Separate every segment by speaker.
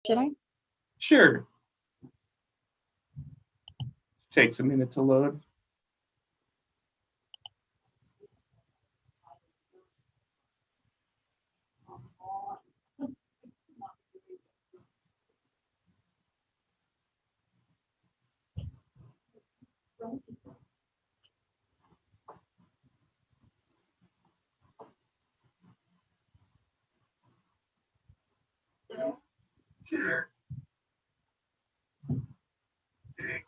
Speaker 1: Should I?
Speaker 2: Sure. Takes a minute to load. Sure. Okay.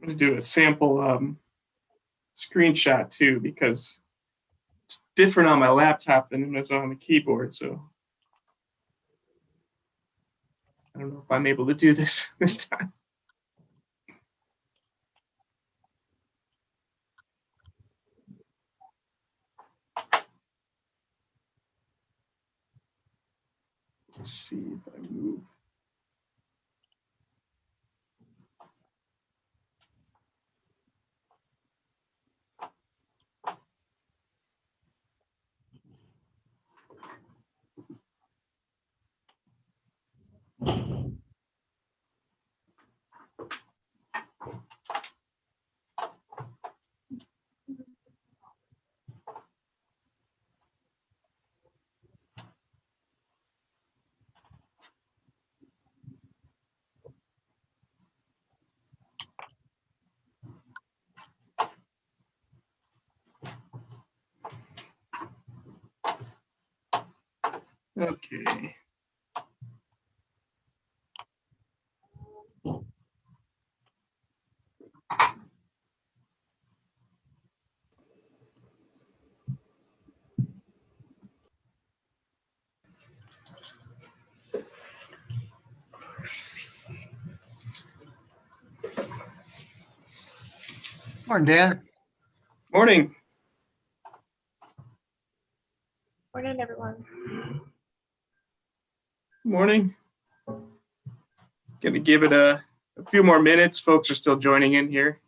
Speaker 2: I'm going to do a sample screenshot too, because it's different on my laptop than it's on the keyboard. So I don't know if I'm able to do this this time. Let's see if I move. Okay.
Speaker 3: Morning, Dan.
Speaker 2: Morning.
Speaker 1: Morning, everyone.
Speaker 2: Morning. Gonna give it a few more minutes. Folks are still joining in here.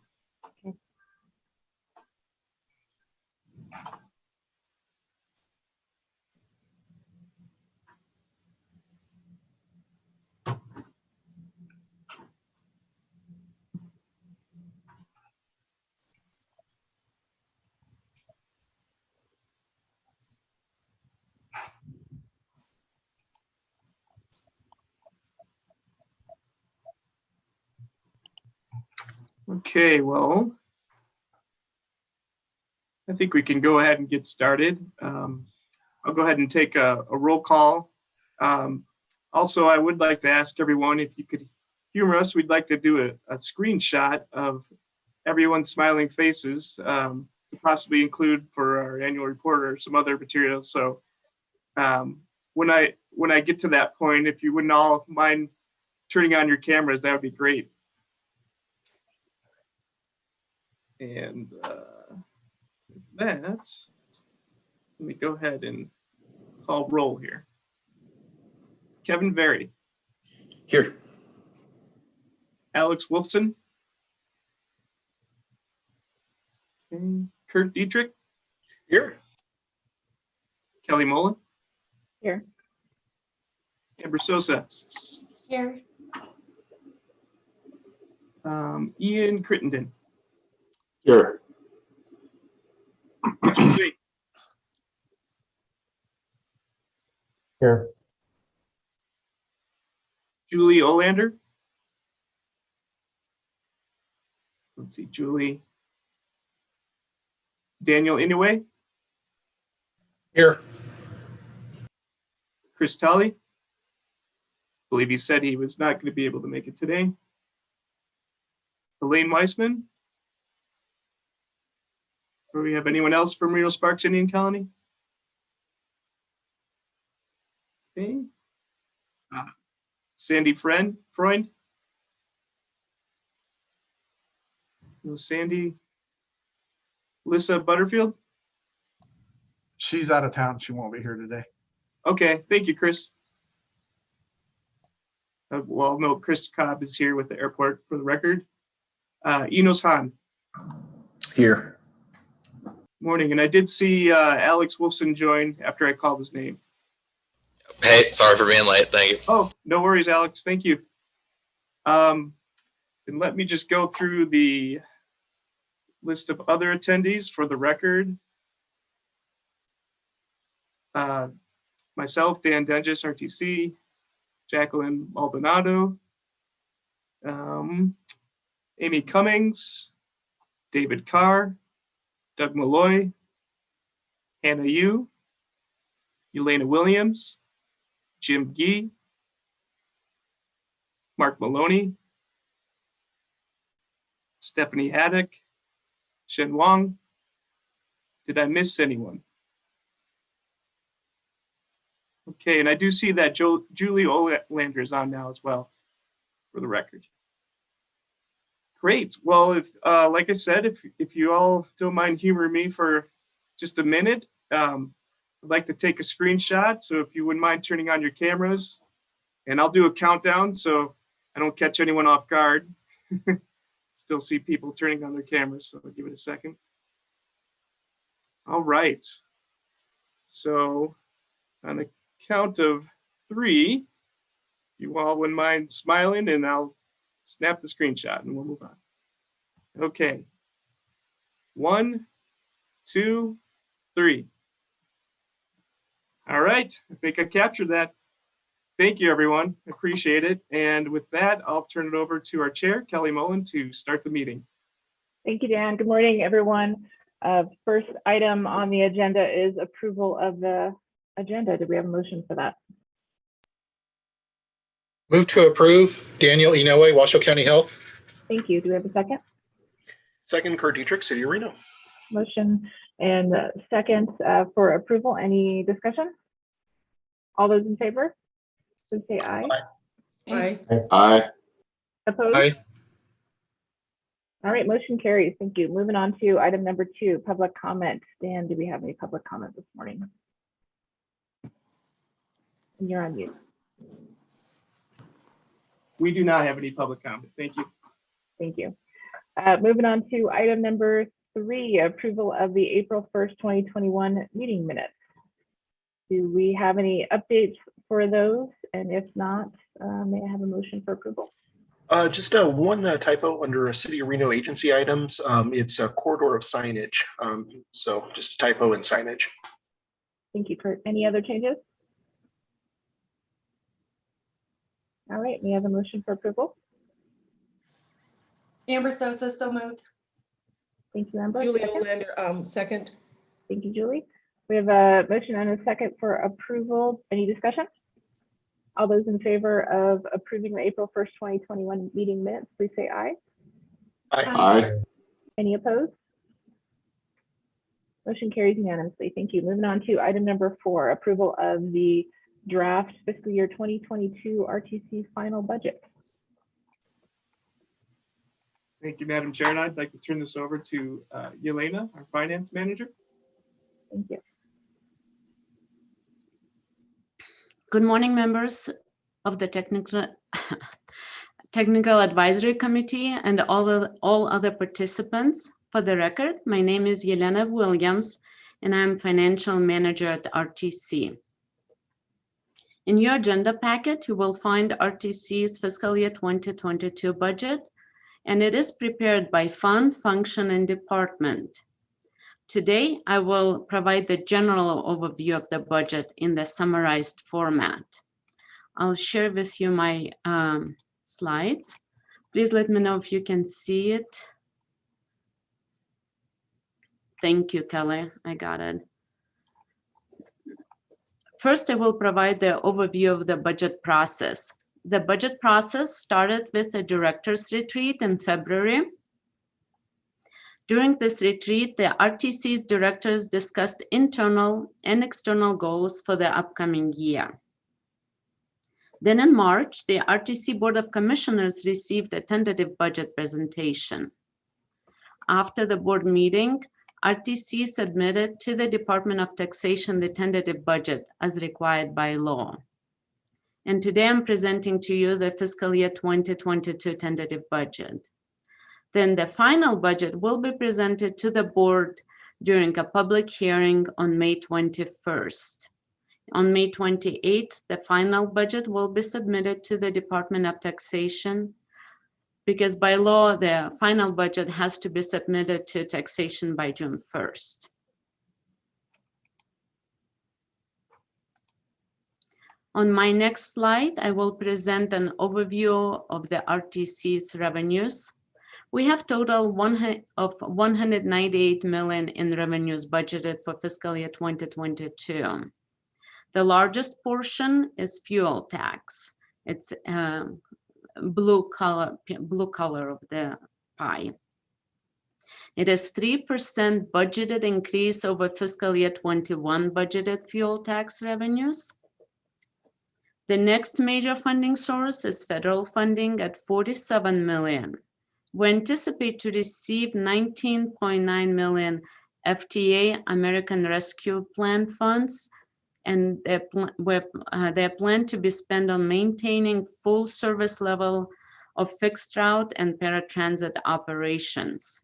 Speaker 2: Okay, well, I think we can go ahead and get started. I'll go ahead and take a roll call. Also, I would like to ask everyone if you could humor us. We'd like to do a screenshot of everyone's smiling faces to possibly include for our annual report or some other materials. So when I get to that point, if you wouldn't all mind turning on your cameras, that would be great. And that, let me go ahead and call roll here. Kevin Very.
Speaker 4: Here.
Speaker 2: Alex Wolfson. Okay. Kurt Dietrich.
Speaker 4: Here.
Speaker 2: Kelly Mullen.
Speaker 1: Here.
Speaker 2: Amber Sosa.
Speaker 1: Here.
Speaker 2: Ian Crittenden.
Speaker 4: Here.
Speaker 5: Here.
Speaker 2: Julie Olander. Let's see, Julie. Daniel Inouye.
Speaker 4: Here.
Speaker 2: Chris Tully. I believe he said he was not going to be able to make it today. Elaine Weissman. Do we have anyone else from Reno Sparks Indian Colony? Okay. Sandy Freund. No Sandy. Lisa Butterfield.
Speaker 3: She's out of town. She won't be here today.
Speaker 2: Okay, thank you, Chris. Well, no, Chris Cobb is here with the airport for the record. Enos Hahn.
Speaker 4: Here.
Speaker 2: Morning, and I did see Alex Wolfson join after I called his name.
Speaker 5: Hey, sorry for being late. Thank you.
Speaker 2: Oh, no worries, Alex. Thank you. And let me just go through the list of other attendees for the record. Myself, Dan Dengis, RTC, Jacqueline Maldonado, Amy Cummings, David Carr, Doug Malloy, Hannah Yu, Elena Williams, Jim Gee, Mark Maloney, Stephanie Haddock, Shen Wang. Did I miss anyone? Okay, and I do see that Julie Olander is on now as well, for the record. Great. Well, if like I said, if you all don't mind humoring me for just a minute, I'd like to take a screenshot. So if you wouldn't mind turning on your cameras, and I'll do a countdown so I don't catch anyone off guard. Still see people turning on their cameras, so I'll give it a second. All right. So on the count of 3, you all wouldn't mind smiling, and I'll snap the screenshot and we'll move on. Okay. 1, 2, 3. All right. I think I captured that. Thank you, everyone. Appreciate it. And with that, I'll turn it over to our chair, Kelly Mullen, to start the meeting.
Speaker 6: Thank you, Dan. Good morning, everyone. First item on the agenda is approval of the agenda. Do we have a motion for that?
Speaker 4: Move to approve. Daniel Inoue, Washoe County Health.
Speaker 6: Thank you. Do we have a second?
Speaker 7: Second, Kurt Dietrich, City of Reno.
Speaker 6: Motion and second for approval. Any discussion? All those in favor, please say aye.
Speaker 8: Aye.
Speaker 4: Aye.
Speaker 6: Opposed?
Speaker 4: Aye.
Speaker 6: All right, motion carries. Thank you. Moving on to item number 2, public comment. Dan, do we have any public comment this morning? And you're on mute.
Speaker 2: We do not have any public comment. Thank you.
Speaker 6: Thank you. Moving on to item number 3, approval of the April 1st, 2021 meeting minutes. Do we have any updates for those? And if not, may I have a motion for approval?
Speaker 7: Just one typo under City of Reno agency items. It's a corridor of signage. So just a typo in signage.
Speaker 6: Thank you, Kurt. Any other changes? All right, may I have a motion for approval?
Speaker 1: Amber Sosa, so moved.
Speaker 6: Thank you, Amber.
Speaker 8: Julie
Speaker 6: Second?
Speaker 8: Olander, second.
Speaker 6: Thank you, Julie. We have a motion and a second for approval. Any discussion? All those in favor of approving the April 1st, 2021 meeting minutes, please say aye.
Speaker 4: Aye.
Speaker 6: Any opposed? Motion carries unanimously. Thank you. Moving on to item number 4, approval of the draft fiscal year 2022 RTC final budget.
Speaker 2: Thank you, Madam Chair. And I'd like to turn this over to Yelena, our finance manager.
Speaker 6: Thank you.
Speaker 9: Good morning, members of the Technical Advisory Committee and all other participants. For the record, my name is Yelena Williams, and I'm Financial Manager at RTC. In your agenda packet, you will find RTC's fiscal year 2022 budget, and it is prepared by fund, function, and department. Today, I will provide the general overview of the budget in the summarized format. I'll share with you my slides. Please let me know if you can see it. Thank you, Kelly. I got it. First, I will provide the overview of the budget process. The budget process started with a director's retreat in February. During this retreat, the RTC's directors discussed internal and external goals for the upcoming year. Then in March, the RTC Board of Commissioners received a tentative budget presentation. After the board meeting, RTC submitted to the Department of Taxation the tentative budget as required by law. And today I'm presenting to you the fiscal year 2022 tentative budget. Then the final budget will be presented to the board during a public hearing on May 21st. On May 28th, the final budget will be submitted to the Department of Taxation because by law, the final budget has to be submitted to taxation by June 1st. On my next slide, I will present an overview of the RTC's revenues. We have total of 198 million in revenues budgeted for fiscal year 2022. The largest portion is fuel tax. It's blue color of the pie. It is 3% budgeted increase over fiscal year 21 budgeted fuel tax revenues. The next major funding source is federal funding at 47 million. We anticipate to receive 19.9 million FTA, American Rescue Plan funds, and they're planned to be spent on maintaining full service level of fixed route and paratransit operations.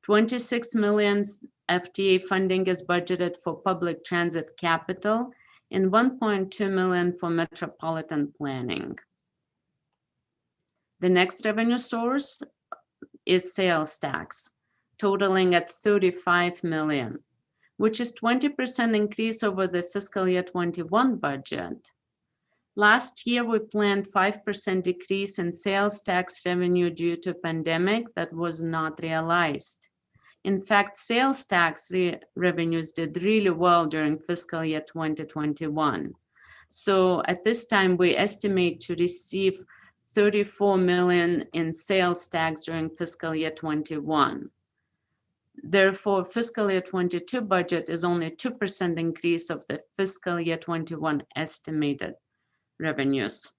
Speaker 9: 26 million FTA funding is budgeted for public transit capital and 1.2 million for metropolitan planning. The next revenue source is sales tax, totaling at 35 million, which is 20% increase over the fiscal year 21 budget. Last year, we planned 5% decrease in sales tax revenue due to pandemic that was not realized. In fact, sales tax revenues did really well during fiscal year 2021. So at this time, we estimate to receive 34 million in sales tax during fiscal year 21. Therefore, fiscal year 22 budget is only 2% increase of the fiscal year 21 estimated revenues.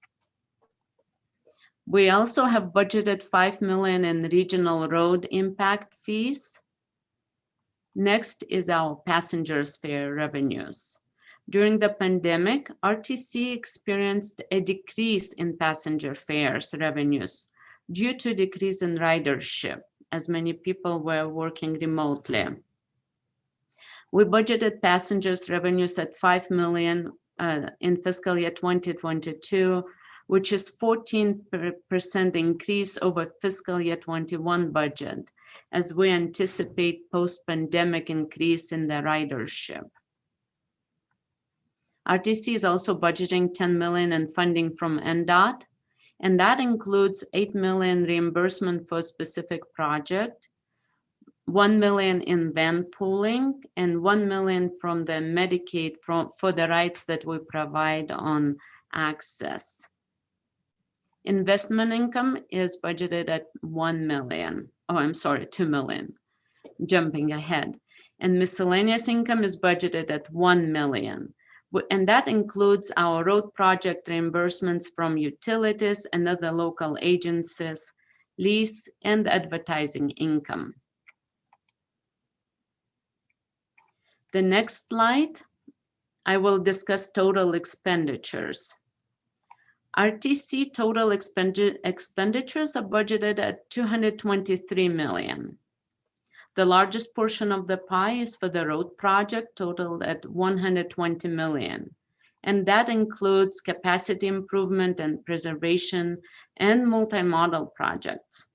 Speaker 9: We also have budgeted 5 million in regional road impact fees. Next is our passengers fare revenues. During the pandemic, RTC experienced a decrease in passenger fares revenues due to decrease in ridership, as many people were working remotely. We budgeted passengers revenues at 5 million in fiscal year 2022, which is 14% increase over fiscal year 21 budget, as we anticipate post-pandemic increase in the ridership. RTC is also budgeting 10 million in funding from NDOT, and that includes 8 million reimbursement for a specific project, 1 million in van pooling, and 1 million from the Medicaid for the rights that we provide on access. Investment income is budgeted at 1 million. Oh, I'm sorry, 2 million, jumping ahead. And miscellaneous income is budgeted at 1 million. And that includes our road project reimbursements from utilities and other local agencies, lease and advertising income. The next slide, I will discuss total expenditures. RTC total expenditures are budgeted at 223 million. The largest portion of the pie is for the road project, totaled at 120 million. And that includes capacity improvement and preservation and multimodal projects.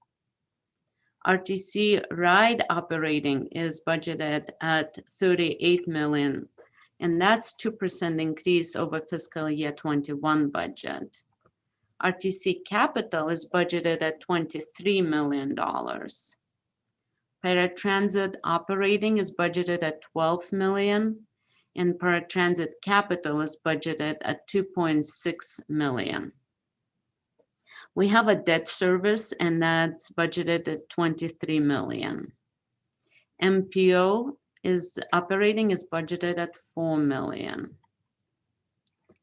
Speaker 9: RTC ride operating is budgeted at 38 million, and that's 2% increase over fiscal year 21 budget. RTC capital is budgeted at $23 million. Paratransit operating is budgeted at 12 million, and paratransit capital is budgeted at 2.6 million. We have a debt service, and that's budgeted at 23 million. MPO is operating is budgeted at 4 million.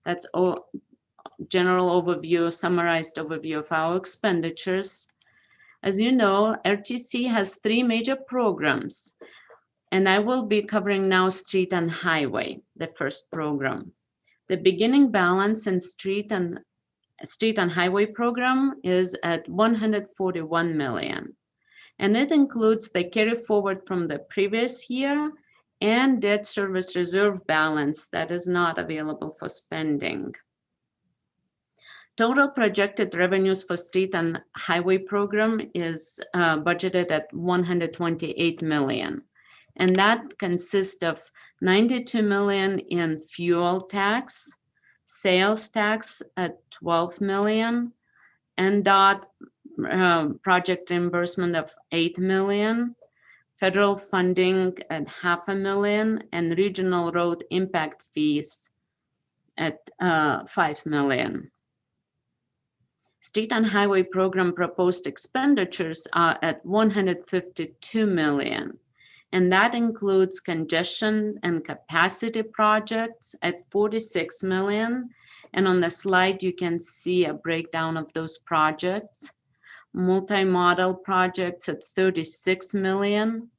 Speaker 9: That's all general overview, summarized overview of our expenditures. As you know, RTC has 3 major programs, and I will be covering now street and highway, the first program. The beginning balance in street and highway program is at 141 million. And it includes the carry forward from the previous year and debt service reserve balance that is not available for spending. Total projected revenues for street and highway program is budgeted at 128 million. And that consists of 92 million in fuel tax, sales tax at 12 million, NDOT project reimbursement of 8 million, federal funding at 500,000, and regional road impact fees at 5 million. Street and highway program proposed expenditures are at 152 million. And that includes congestion and capacity projects at 46 million. And on the slide, you can see a breakdown of those projects. Multi-model projects at 36 million.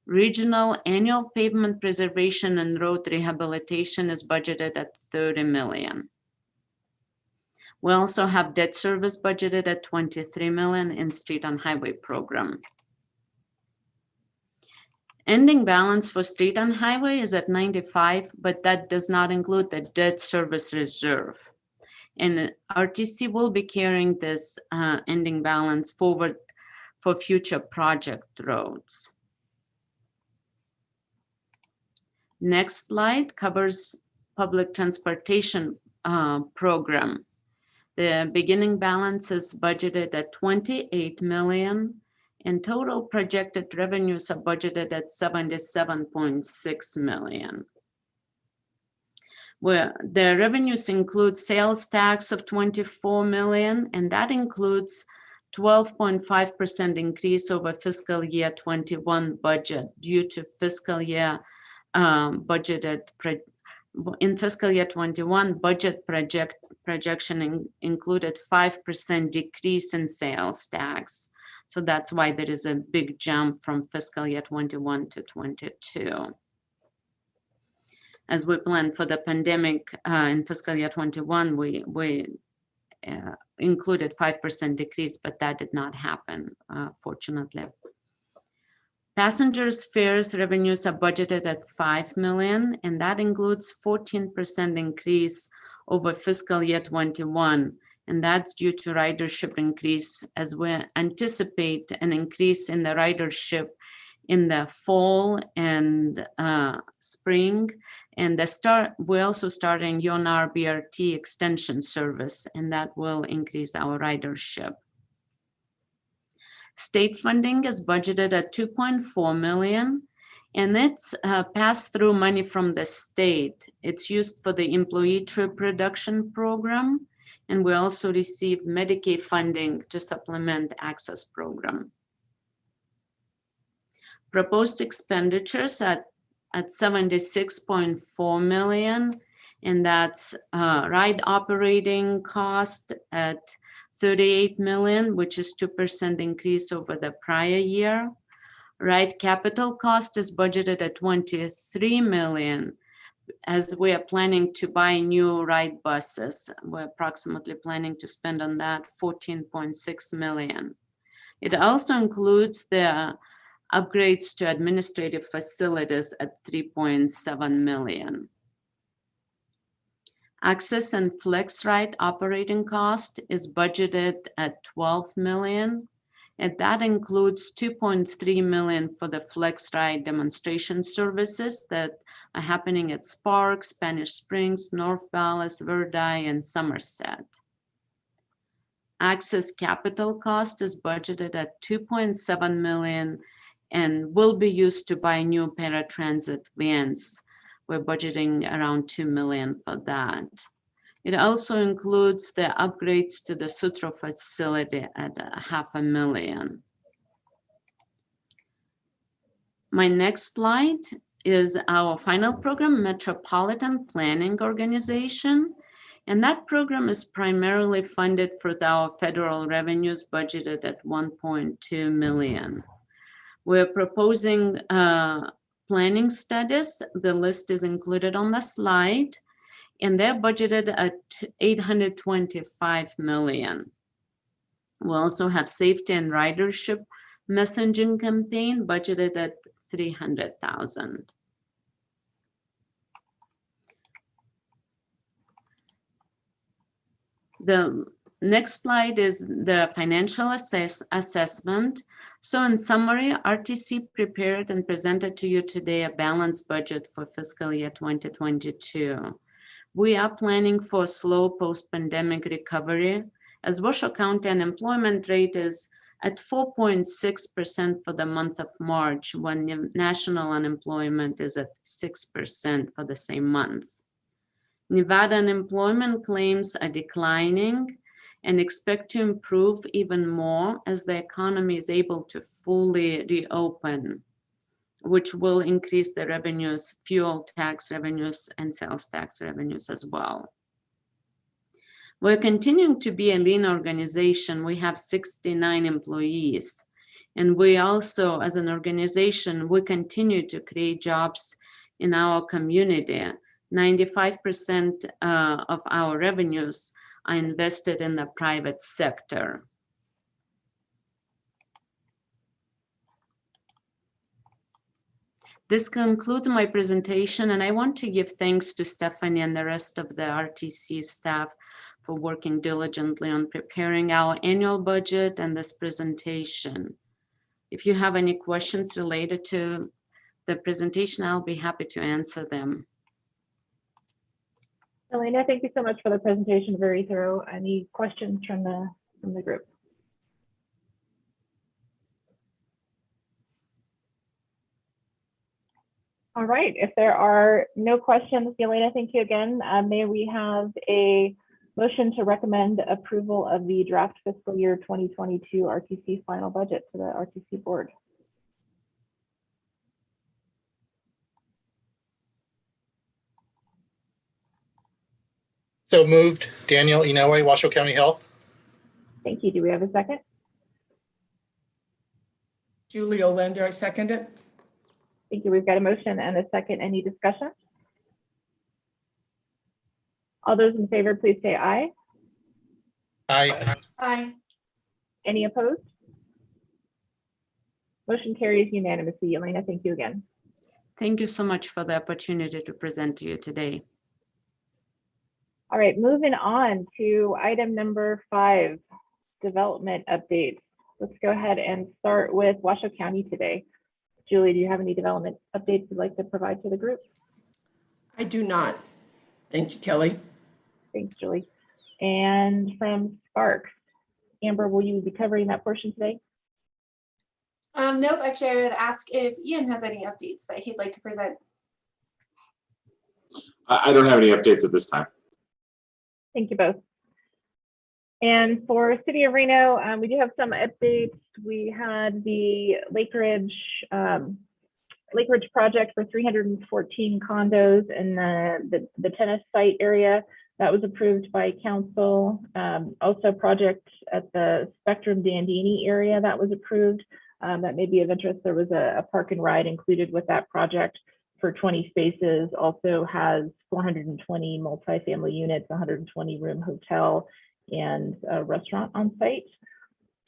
Speaker 9: Regional annual pavement preservation and road rehabilitation is budgeted at 30 million. We also have debt service budgeted at 23 million in street and highway program. Ending balance for street and highway is at 95, but that does not include the debt service reserve. And RTC will be carrying this ending balance forward for future project roads. Next slide covers public transportation program. The beginning balance is budgeted at 28 million, and total projected revenues are budgeted at 77.6 million. Where the revenues include sales tax of 24 million, and that includes 12.5% increase over fiscal year 21 budget due to fiscal year in fiscal year 21 budget projection included 5% decrease in sales tax. So that's why there is a big jump from fiscal year 21 to 22. As we planned for the pandemic in fiscal year 21, we included 5% decrease, but that did not happen, fortunately. Passengers fares revenues are budgeted at 5 million, and that includes 14% increase over fiscal year 21. And that's due to ridership increase, as we anticipate an increase in the ridership in the fall and spring. And we're also starting UNR BRT extension service, and that will increase our ridership. State funding is budgeted at 2.4 million, and it's pass-through money from the state. It's used for the employee trip reduction program, and we also receive Medicaid funding to supplement access program. Proposed expenditures at 76.4 million, and that's ride operating cost at 38 million, which is 2% increase over the prior year. Ride capital cost is budgeted at 23 million, as we are planning to buy new ride buses. We're approximately planning to spend on that 14.6 million. It also includes the upgrades to administrative facilities at 3.7 million. Access and Flex Ride operating cost is budgeted at 12 million, and that includes 2.3 million for the Flex Ride demonstration services that are happening at Spark, Spanish Springs, North Dallas, Verdi, and Somerset. Access capital cost is budgeted at 2.7 million and will be used to buy new paratransit vans. We're budgeting around 2 million for that. It also includes the upgrades to the Sutro facility at 500,000. My next slide is our final program, Metropolitan Planning Organization. And that program is primarily funded through our federal revenues budgeted at 1.2 million. We're proposing planning studies. The list is included on the slide, and they're budgeted at 825 million. We also have safety and ridership Messaging campaign budgeted at $300,000. The next slide is the financial assessment. So in summary, RTC prepared and presented to you today a balanced budget for fiscal year 2022. We are planning for a slow post-pandemic recovery, as Washoe County unemployment rate is at 4.6% for the month of March, when the national unemployment is at 6% for the same month. Nevada unemployment claims are declining and expect to improve even more as the economy is able to fully reopen, which will increase the revenues, fuel tax revenues, and sales tax revenues as well. We're continuing to be a lean organization. We have 69 employees. And we also, as an organization, we continue to create jobs in our community. 95% of our revenues are invested in the private sector. This concludes my presentation, and I want to give thanks to Stephanie and the rest of the RTC staff for working diligently on preparing our annual budget and this presentation. If you have any questions related to the presentation, I'll be happy to answer them.
Speaker 6: Elena, thank you so much for the presentation. Very thorough. Any questions from the group? All right. If there are no questions, Elena, thank you again. May we have a motion to recommend approval of the draft fiscal year 2022 RTC final budget to the RTC board?
Speaker 4: So moved. Daniel Inouye, Washoe County Health.
Speaker 6: Thank you. Do we have a second?
Speaker 8: Julie Olander, I second it.
Speaker 6: Thank you. We've got a motion and a second. Any discussion? All those in favor, please say aye.
Speaker 4: Aye.
Speaker 1: Aye.
Speaker 6: Any opposed? Motion carries unanimously. Elena, thank you again.
Speaker 9: Thank you so much for the opportunity to present to you today.
Speaker 6: All right, moving on to item number 5, development updates. Let's go ahead and start with Washoe County today. Julie, do you have any development updates you'd like to provide to the group?
Speaker 8: I do not. Thank you, Kelly.
Speaker 6: Thanks, Julie. And from Sparks, Amber, will you be covering that portion today?
Speaker 1: Nope, actually, I would ask if Ian has any updates that he'd like to present.
Speaker 10: I don't have any updates at this time.
Speaker 6: Thank you both. And for City of Reno, we do have some updates. We had the Lake Ridge project for 314 condos in the tennis site area. That was approved by council. Also project at the Spectrum Dandini area that was approved. That may be of interest. There was a park and ride included with that project for 20 spaces, also has 420 multifamily units, 120 room hotel, and a restaurant on site.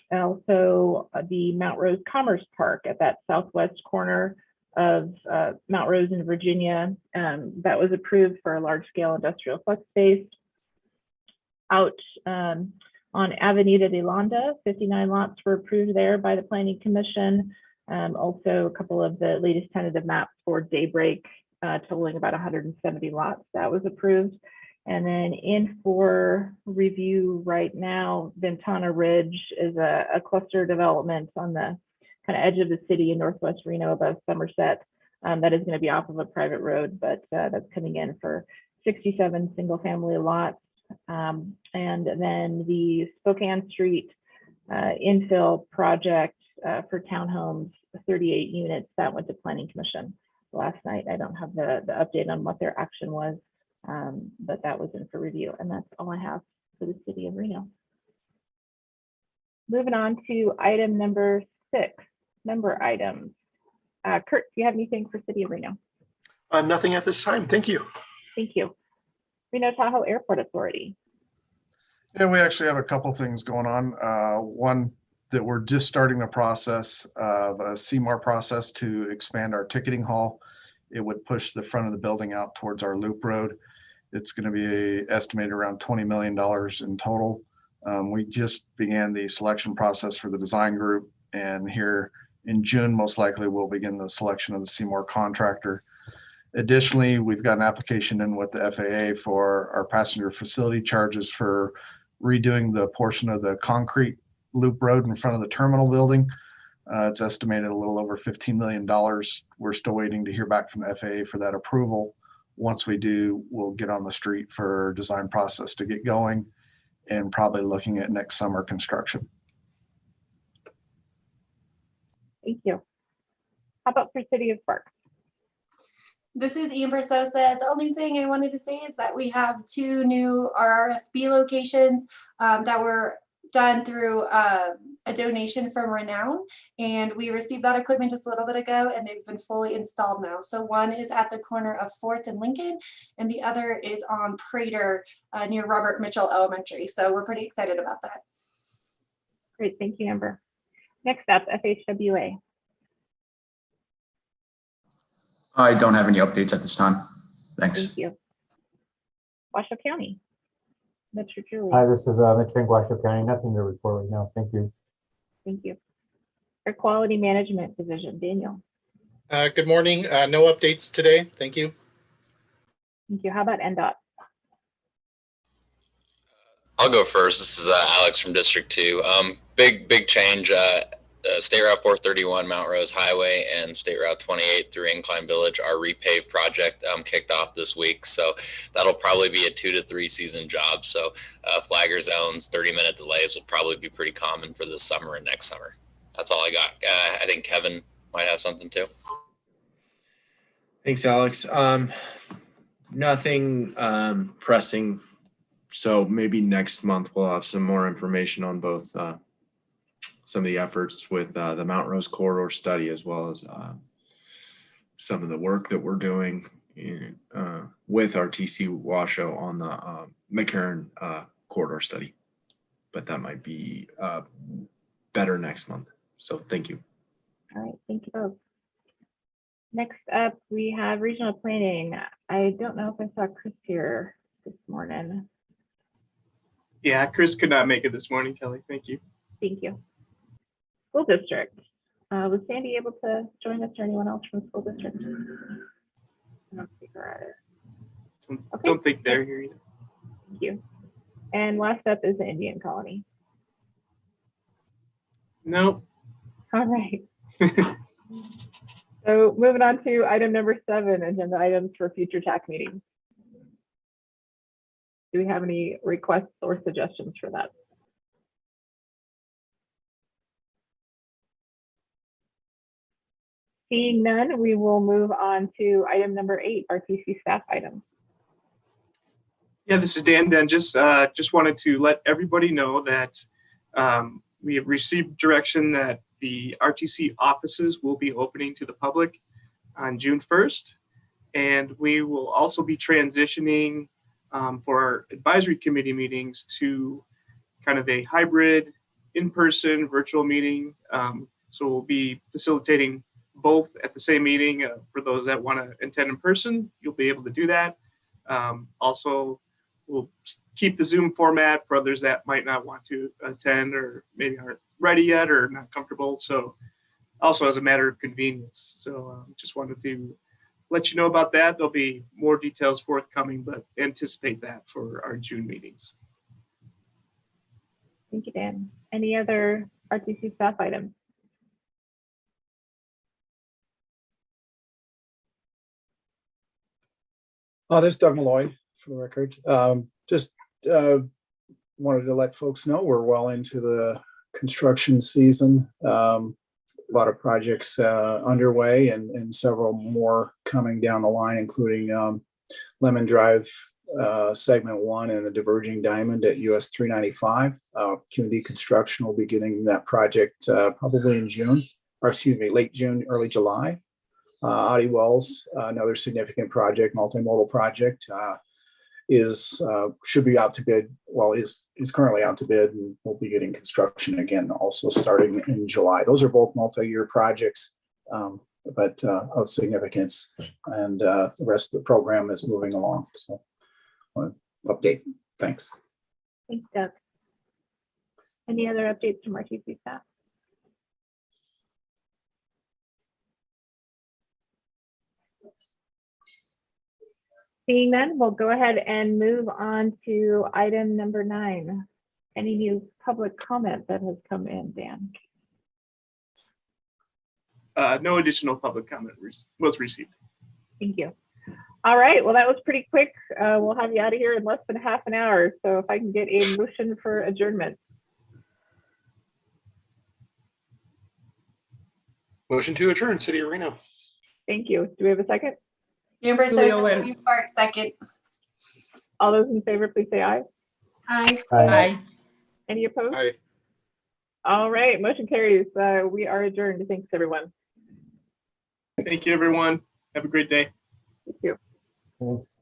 Speaker 6: Also, the Mount Rose Commerce Park at that southwest corner of Mount Rose in Virginia, that was approved for a large scale industrial flex space. Out on Avenida de Londa, 59 lots were approved there by the Planning Commission. Also, a couple of the latest tentative maps for Daybreak, totaling about 170 lots, that was approved. And then in for review right now, Ventana Ridge is a cluster development on the kind of edge of the city in Northwest Reno above Somerset. That is going to be off of a private road, but that's coming in for 67 single family lots. And then the Spokane Street infill project for townhomes, 38 units, that went to Planning Commission last night. I don't have the update on what their action was, but that was in for review. And that's all I have for the City of Reno. Moving on to item number 6, member items. Kurt, do you have anything for City of Reno?
Speaker 7: Nothing at this time. Thank you.
Speaker 6: Thank you. Reno Tahoe Airport Authority.
Speaker 3: Yeah, we actually have a couple things going on. One, that we're just starting the process of a CMAR process to expand our ticketing hall. It would push the front of the building out towards our loop road. It's going to be estimated around $20 million in total. We just began the selection process for the design group, and here in June, most likely we'll begin the selection of the CMAR contractor. Additionally, we've got an application in with the FAA for our passenger facility charges for redoing the portion of the concrete loop road in front of the terminal building. It's estimated a little over $15 million. We're still waiting to hear back from the FAA for that approval. Once we do, we'll get on the street for design process to get going, and probably looking at next summer construction.
Speaker 6: Thank you. How about for City of Sparks?
Speaker 1: This is Amber Sosa. The only thing I wanted to say is that we have 2 new RRFB locations that were done through a donation from Renown, and we received that equipment just a little bit ago, and they've been fully installed now. So one is at the corner of 4th and Lincoln, and the other is on Prater near Robert Mitchell Elementary. So we're pretty excited about that.
Speaker 6: Great, thank you, Amber. Next up, FHWA.
Speaker 11: I don't have any updates at this time. Thanks.
Speaker 6: Thank you. Washoe County. Mr. Julie.
Speaker 12: Hi, this is Mitch in Washoe County. Nothing to report right now. Thank you.
Speaker 6: Thank you. Our Quality Management Division, Daniel.
Speaker 4: Good morning. No updates today. Thank you.
Speaker 6: Thank you. How about NDOT?
Speaker 5: I'll go first. This is Alex from District 2. Big change. State Route 431, Mount Rose Highway, and State Route 28 through Incline Village, our repave project kicked off this week. So that'll probably be a 2 to 3 season job. So flagger zones, 30-minute delays will probably be pretty common for this summer and next summer. That's all I got. I think Kevin might have something too.
Speaker 13: Thanks, Alex. Nothing pressing. So maybe next month we'll have some more information on both some of the efforts with the Mount Rose corridor study, as well as some of the work that we're doing with RTC Washoe on the McCarran corridor study. But that might be better next month. So thank you.
Speaker 6: All right, thank you both. Next up, we have regional planning. I don't know if I saw Chris here this morning.
Speaker 2: Yeah, Chris could not make it this morning, Kelly. Thank you.
Speaker 6: Thank you. School district. Was Sandy able to join us, or anyone else from school district? I don't see her either. Okay.
Speaker 2: Don't think they're here either.
Speaker 6: Thank you. And last up is the Indian Colony.
Speaker 2: Nope.
Speaker 6: All right. So moving on to item number 7, agenda items for future TAC meetings. Do we have any requests or suggestions for that? Seeing none, we will move on to item number 8, RTC staff items.
Speaker 2: Yeah, this is Dan. Just wanted to let everybody know that we have received direction that the RTC offices will be opening to the public on June 1st. And we will also be transitioning for our advisory committee meetings to kind of a hybrid in-person virtual meeting. So we'll be facilitating both at the same meeting. For those that want to attend in person, you'll be able to do that. Also, we'll keep the Zoom format for others that might not want to attend or maybe aren't ready yet or not comfortable. So also as a matter of convenience. So just wanted to let you know about that. There'll be more details forthcoming, but anticipate that for our June meetings.
Speaker 6: Thank you, Dan. Any other RTC staff items?
Speaker 14: This is Doug Malloy for the record. Just wanted to let folks know we're well into the construction season. A lot of projects underway and several more coming down the line, including Lemon Drive segment 1 and the diverging diamond at US 395. Community construction will be beginning that project probably in June, or excuse me, late June, early July. Audi Wells, another significant project, multimodal project, should be out to bid. Well, is is currently out to bid, and we'll be getting construction again also starting in July. Those are both multi-year projects, but of significance, and the rest of the program is moving along. So update. Thanks.
Speaker 6: Thanks, Doug. Any other updates from RTC staff? Seeing none, we'll go ahead and move on to item number 9. Any new public comment that has come in, Dan?
Speaker 2: No additional public comment was received.
Speaker 6: Thank you. All right, well, that was pretty quick. We'll have you out of here in less than half an hour. So if I can get a motion for adjournment.
Speaker 7: Motion to adjourn, City of Reno.
Speaker 6: Thank you. Do we have a second?
Speaker 1: Amber
Speaker 8: Julie
Speaker 1: Sosa,
Speaker 8: Owen.
Speaker 1: Steve Park, second.
Speaker 6: All those in favor, please say aye.
Speaker 1: Aye.
Speaker 8: Aye.
Speaker 6: Any opposed?
Speaker 7: Aye.
Speaker 6: All right, motion carries. We are adjourned. Thanks, everyone.
Speaker 2: Thank you, everyone. Have a great day.
Speaker 6: Thank you.
Speaker 12: Thanks.